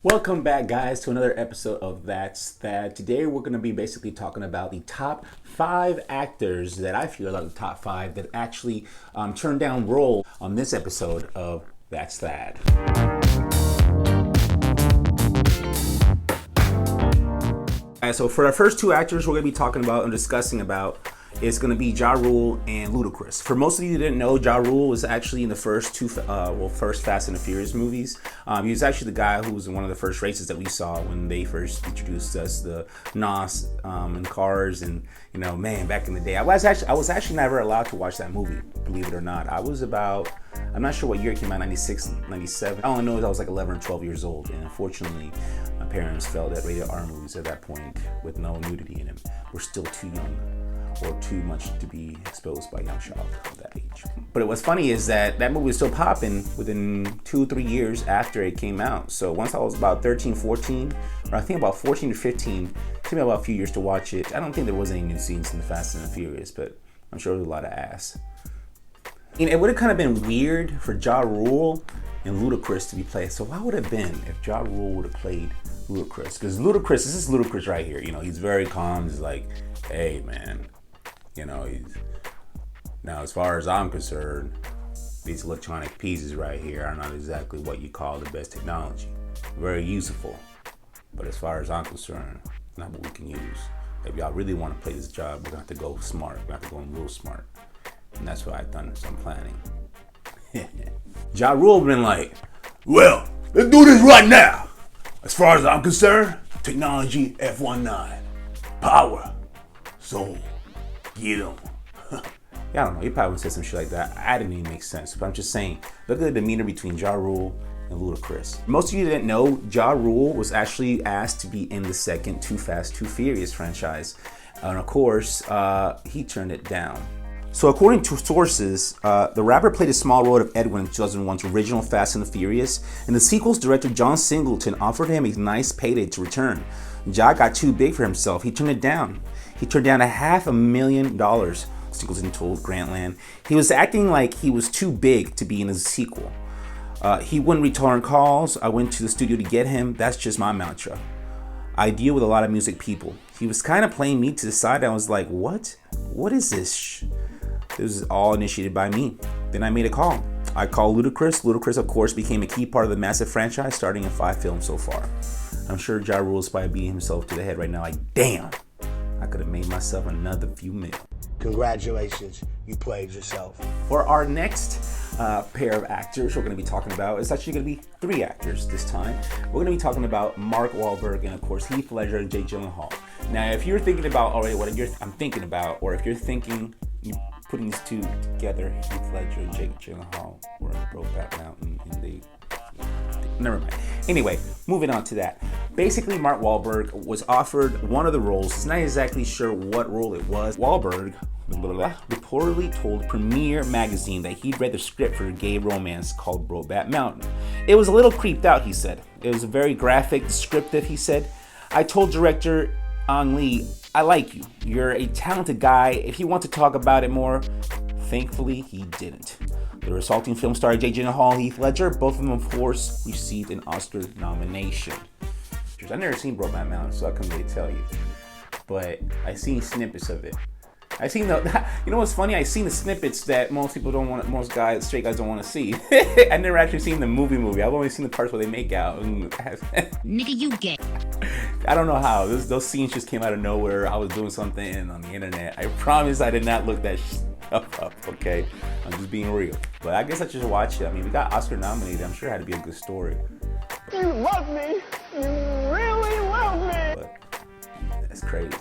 Welcome back, guys, to another episode of That's That. Today, we're going to be basically talking about the top 5 actors that I feel are the top 5 that actually turned down role on this episode of That's That. All right, so for our first 2 actors, we're going to be talking about and discussing about is going to be Ja Rule and Ludacris. For most of you who didn't know, Ja Rule was actually in the first first Fast and the Furious movies. He was actually the guy who was in one of the first races that we saw when they first introduced us, the NOS and cars, and man, back in the day, I was actually never allowed to watch that movie, believe it or not. I'm not sure what year it came out, 96, 97. All I know is I was like 11 or 12 years old, and unfortunately, my parents felt that rated R movies at that point with no nudity in them were still too young or too much to be exposed by a young child of that age. But what's funny is that movie was still popping within 2-3 years after it came out. So once I was about 13, 14, or I think about 14 to 15, it took me about a few years to watch it. I don't think there was any new scenes in the Fast and the Furious, but I'm sure there was a lot of ass. It would have kind of been weird for Ja Rule and Ludacris to be played. So why would it have been if Ja Rule would have played Ludacris? Because this is Ludacris right here. He's very calm. He's like, hey, man. Now as far as I'm concerned, these electronic pieces right here are not exactly what you call the best technology. Very useful, but as far as I'm concerned, not what we can use. If y'all really want to play this job, we're gonna have to go smart. We're gonna have to go in real smart, and that's what I've done some planning. Ja Rule been like, well, let's do this right now. As far as I'm concerned, technology F19, power, soul. Get him. Yeah, I don't know. He probably would say some shit like that. I didn't even make sense. But I'm just saying, look at the demeanor between Ja Rule and Ludacris. Most of you didn't know, Ja Rule was actually asked to be in the second Too Fast, Too Furious franchise. And of course, he turned it down. So according to sources, the rapper played a small role of Edwin in 2001's original Fast and the Furious, and the sequel's director John Singleton offered him a nice payday to return. Ja got too big for himself. He turned it down. He turned down $500,000, Singleton told Grantland. He was acting like he was too big to be in the sequel. He wouldn't return calls. I went to the studio to get him. That's just my mantra. I deal with a lot of music people. He was kind of playing me to the side. I was like, what? What is this? This was all initiated by me. Then I made a call. I called Ludacris. Ludacris, of course, became a key part of the massive franchise, starting in 5 films so far. I'm sure Ja Rule is probably beating himself to the head right now, like, damn, I could have made myself another few mil. Congratulations, you played yourself. For our next pair of actors we're going to be talking about, it's actually going to be 3 actors this time. We're going to be talking about Mark Wahlberg and, of course, Heath Ledger and Jake Gyllenhaal. Now, if you're thinking about already what I'm thinking about, or if you're thinking you putting these two together, Heath Ledger and Jake Gyllenhaal were in Brokeback Mountain, and they... Never mind. Anyway, moving on to that. Basically, Mark Wahlberg was offered one of the roles. He's not exactly sure what role it was. Wahlberg reportedly told Premiere magazine that he'd read the script for a gay romance called Brokeback Mountain. It was a little creeped out, he said. It was very graphic, descriptive, he said. I told director Ang Lee, I like you. You're a talented guy. If you want to talk about it more, thankfully, he didn't. The resulting film star Jake Gyllenhaal and Heath Ledger, both of them, of course, received an Oscar nomination. I've never seen Brokeback Mountain, so I couldn't really tell you. But I've seen snippets of it. I seen you know what's funny? I've seen the snippets that most straight guys don't want to see. I've never actually seen the movie. I've only seen the parts where they make out. Nigga, you gay. I don't know how. Those scenes just came out of nowhere. I was doing something on the internet. I promise I did not look that stuff up, okay? I'm just being real. But I guess I should watch it. I mean, we got Oscar nominated. I'm sure it had to be a good story. You love me. You really love me. But that's crazy.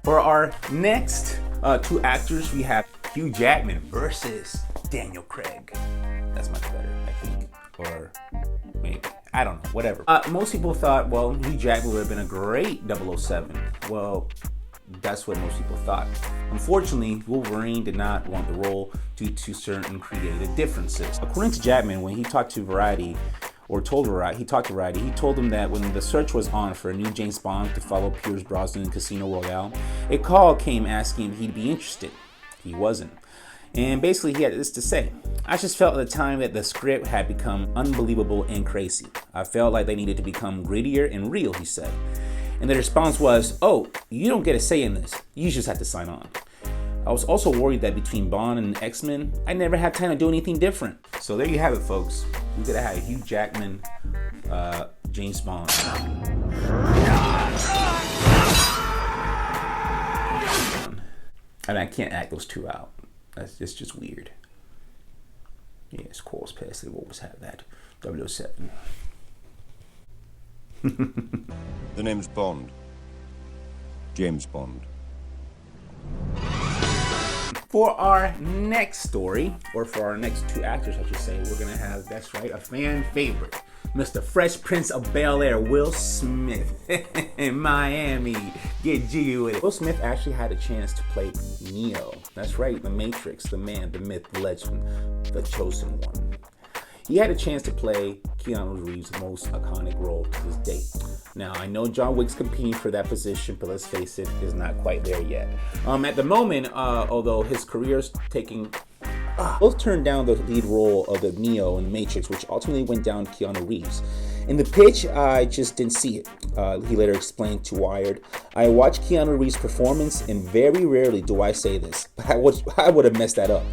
For our next 2 actors, we have Hugh Jackman versus Daniel Craig. That's much better, I think. Or maybe. I don't know. Whatever. Most people thought, well, Hugh Jackman would have been a great 007. Well, that's what most people thought. Unfortunately, Wolverine did not want the role due to certain creative differences. According to Jackman, when he talked to Variety, he told them that when the search was on for a new James Bond to follow Pierce Brosnan in Casino Royale, a call came asking if he'd be interested. He wasn't. And basically he had this to say: "I just felt at the time that the script had become unbelievable and crazy. I felt like they needed to become grittier and real," he said. And the response was, "Oh, you don't get a say in this. You just have to sign on." I was also worried that between Bond and X-Men, I never had time to do anything different. So there you have it, folks. We could have had Hugh Jackman, James Bond. And I can't act those two out. It's just weird. Yes, Quarles Pest, they always have that. 007. The name's Bond. James Bond. For our next story, or for our next two actors, I should say, we're gonna have, that's right, a fan favorite, Mr. Fresh Prince of Bel-Air, Will Smith. In Miami, get jiggy with it. Will Smith actually had a chance to play Neo. That's right, the Matrix, the man, the myth, the legend, the chosen one. He had a chance to play Keanu Reeves' most iconic role to this date. Now, I know John Wick's competing for that position, but let's face it, is not quite there yet. At the moment, although his career's taking... both turned down the lead role of the Neo in The Matrix, which ultimately went down to Keanu Reeves. In the pitch, I just didn't see it. He later explained to Wired, "I watched Keanu Reeves' performance, and very rarely do I say this, but I would have messed that up.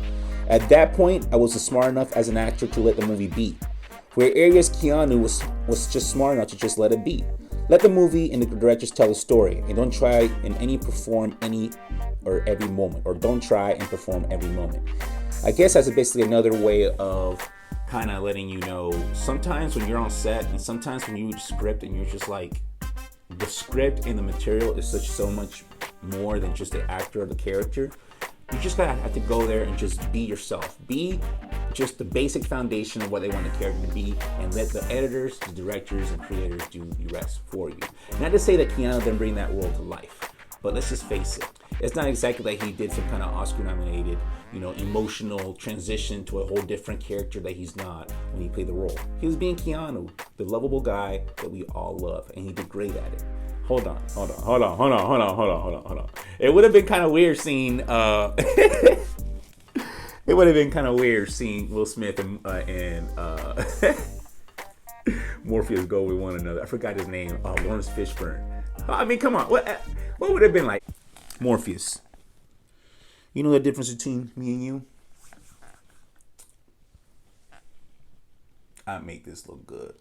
At that point, I was smart enough as an actor to let the movie be. Where areas Keanu was just smart enough to just let it be. Let the movie and the directors tell the story, and don't try and perform any or every moment, or don't try and perform every moment." I guess that's basically another way of kind of letting you know, sometimes when you're on set, and sometimes when you read script and you're just like, the script and the material is so much more than just the actor or the character. You just gotta have to go there and just be yourself. Be just the basic foundation of what they want the character to be, and let the editors, the directors, and creators do the rest for you. Not to say that Keanu didn't bring that world to life, but let's just face it. It's not exactly like he did some kind of Oscar-nominated, emotional transition to a whole different character that he's not when he played the role. He was being Keanu, the lovable guy that we all love, and he did great at it. Hold on. It would have been kind of weird seeing, Will Smith and Morpheus go with one another. I forgot his name. Lawrence Fishburne. I mean, come on. What would it have been like? Morpheus. You know the difference between me and you? I make this look good.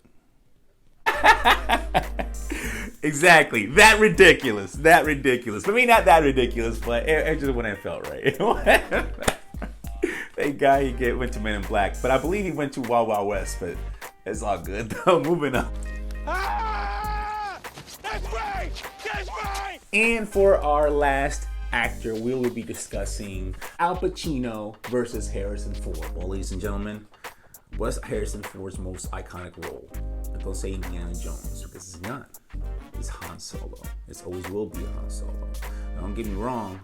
Exactly. That ridiculous. I mean, not that ridiculous, but it just wouldn't have felt right. That guy, went to Men in Black, but I believe he went to Wild Wild West, but it's all good though. Moving on. That's right! And for our last actor, we will be discussing Al Pacino versus Harrison Ford. Well, ladies and gentlemen, what's Harrison Ford's most iconic role? Don't say Indiana Jones, because it's not. It's Han Solo. It always will be Han Solo. Now, don't get me wrong,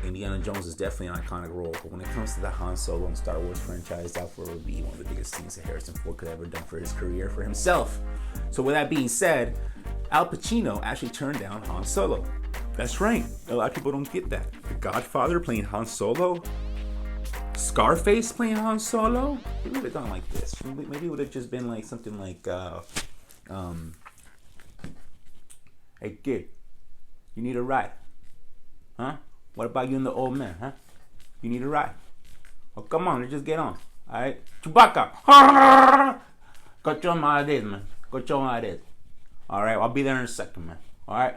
Indiana Jones is definitely an iconic role, but when it comes to the Han Solo and Star Wars franchise, that will be one of the biggest things that Harrison Ford could have ever done for his career, for himself. So with that being said, Al Pacino actually turned down Han Solo. That's right. A lot of people don't get that. The Godfather playing Han Solo? Scarface playing Han Solo? It would have gone like this. Maybe it would have just been like something like, "Hey kid, you need a ride? Huh? What about you and the old man, huh? You need a ride? Oh, come on, let's just get on. Alright? Chewbacca! Go show him how it is, man. Go show him how it is. Alright, I'll be there in a second, man. Alright?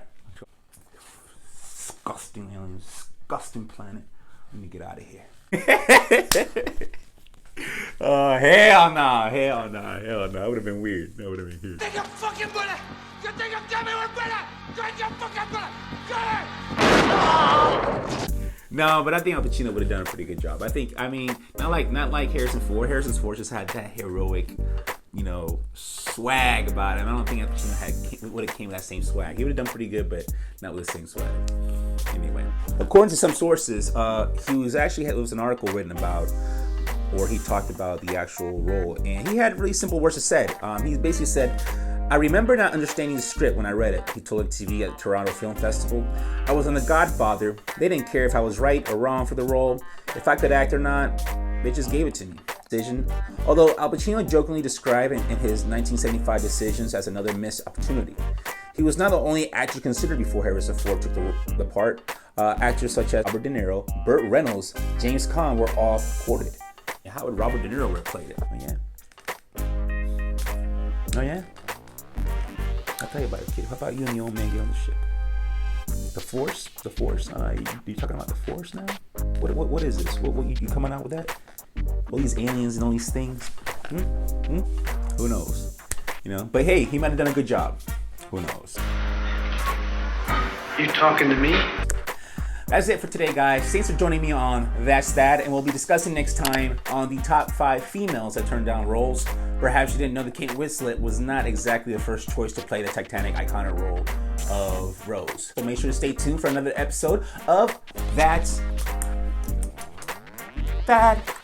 Disgusting alien, disgusting planet. Let me get out of here. Hell no. That would have been weird. Think I'm fucking bullet! You think I'm coming with bullet? Get your fucking bullet! No, but I think Al Pacino would have done a pretty good job. Not like Harrison Ford. Harrison Ford just had that heroic, swag about him. I don't think Al Pacino would have came with that same swag. He would have done pretty good, but not with the same swag. Anyway, according to some sources, there was an article written about, or he talked about the actual role, and he had really simple words to say. He basically said, I remember not understanding the script when I read it, he told TV at the Toronto Film Festival. I was on The Godfather. They didn't care if I was right or wrong for the role. If I could act or not, they just gave it to me. Decision. Although Al Pacino jokingly described in his 1975 Decisions as another missed opportunity. He was not the only actor considered before Harrison Ford took the part. Actors such as Robert De Niro, Burt Reynolds, James Caan were all courted. And how would Robert De Niro have played it? Oh yeah? I'll tell you about it, kid. How about you and the old man get on the ship? The Force? You talking about the Force now? What is this? What you coming out with that? All these aliens and all these things? Who knows? But hey, he might have done a good job. Who knows? You talking to me? That's it for today, guys. Thanks for joining me on That's That, and we'll be discussing next time on the top 5 females that turned down roles. Perhaps you didn't know that Kate Winslet was not exactly the first choice to play the Titanic iconic role of Rose. So make sure to stay tuned for another episode of That's That.